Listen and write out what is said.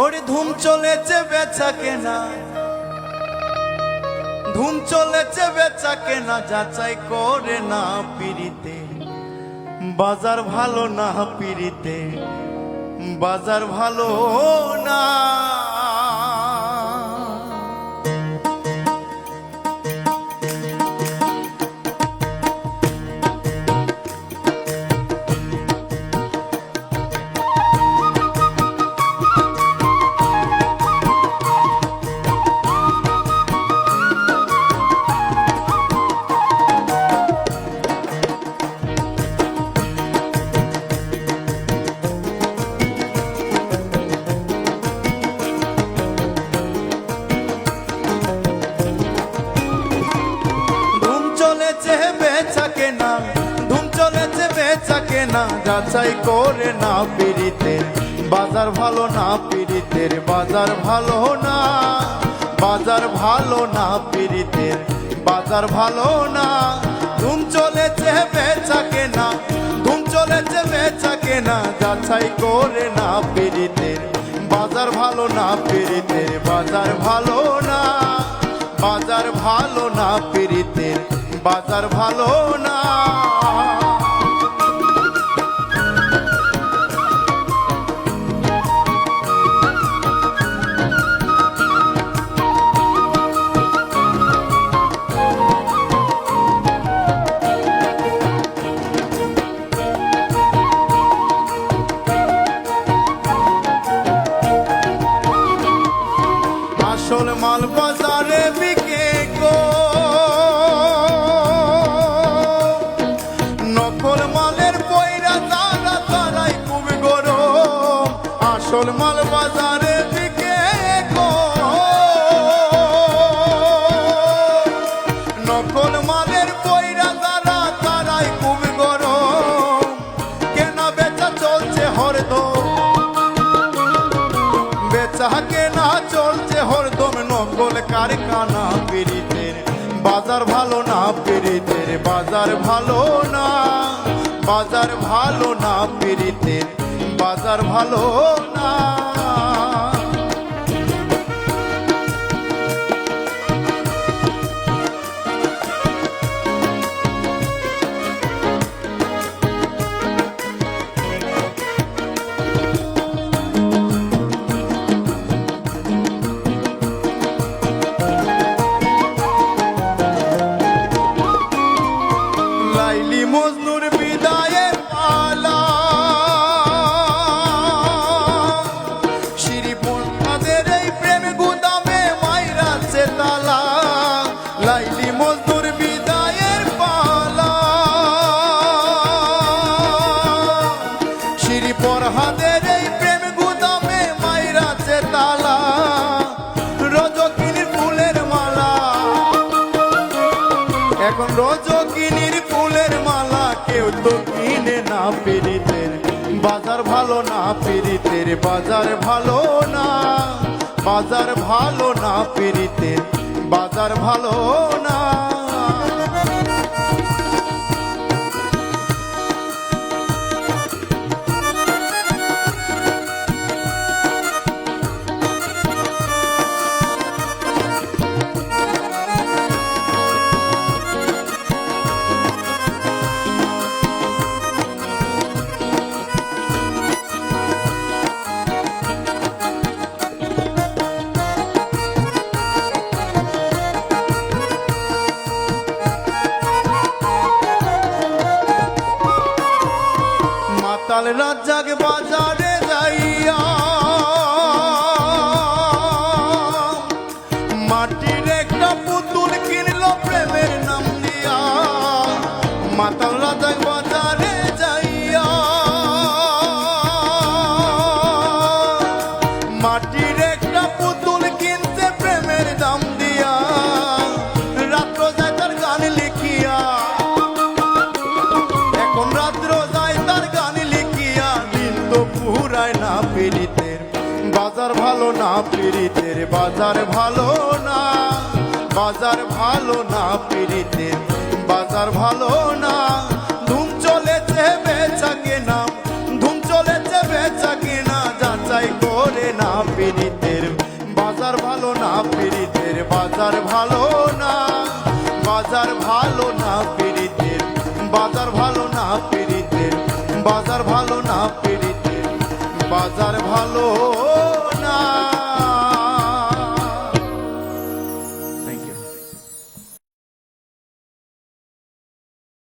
ওরে ধুম চলেছে বেচা কেনা, ধুম চলেছে বেচা কেনা, যাচাই করে না পিরিতে, বাজার ভালো না পিরিতে, বাজার ভালো না। যাচাই করে না পিরিতের, বাজার ভালো না পিরিতের, বাজার ভালো না, বাজার ভালো না পিরিতের, বাজার ভালো না। ধুম চলেছে বেচা কেনা, ধুম চলেছে বেচা কেনা, যাচাই করে না পিরিতের, বাজার ভালো না পিরিতের, বাজার ভালো না, বাজার ভালো না পিরিতের, বাজার ভালো না। আসল মাল বাজারে বিকে গো, নকল মালের পয়রা তারা তারাই খুব গরম। আসল মাল বাজারে বিকে গো, নকল মালের পয়রা তারা তারাই খুব গরম। কেনা বেচা চলছে হরদম, বেচা কেনা চলছে হরদম, নকল কারখানা পিরিতের, বাজার ভালো না পিরিতের, বাজার ভালো না, বাজার ভালো না পিরিতের, বাজার ভালো না। লাইলি মজনুর বিদায়ের পালা, শিরিপন্থাদের এই প্রেম গুদামে মাইরাছে তালা। লাইলি মজনুর বিদায়ের পালা, শিরিপরহাদের এই প্রেম গুদামে মাইরাছে তালা। রজকিনীর ফুলের মালা, এখন রজকিনীর ফুলের মালা কেউ তো কিনে না পিরিতের, বাজার ভালো না পিরিতের, বাজার ভালো না, বাজার ভালো না পিরিতের, বাজার ভালো না। মাতাল রাজ্জাক বাজারে যাইয়া, মাটির একটা পুতুল কিনলো প্রেমের নাম দিয়া। মাতাল রাজ্জাক বাজারে যাইয়া, মাটির একটা পুতুল কিনতে প্রেমের দাম দিয়া। রাত্র যায় তার গান লিখিয়া, এখন রাত্র যায় তার গান লিখিয়া, দিন তো পুরায় না পিরিতের, বাজার ভালো না পিরিতের, বাজার ভালো না, বাজার ভালো না পিরিতের, বাজার ভালো না। ধুম চলেছে বেচা কেনা, ধুম চলেছে বেচা কেনা, যাচাই করে না পীড়িতের বাজার ভালো না পীড়িতের বাজার ভালো না বাজার ভালো না পীড়িতের বাজার ভালো না পীড়িতের বাজার ভালো না পীড়িতের বাজার ভালো না।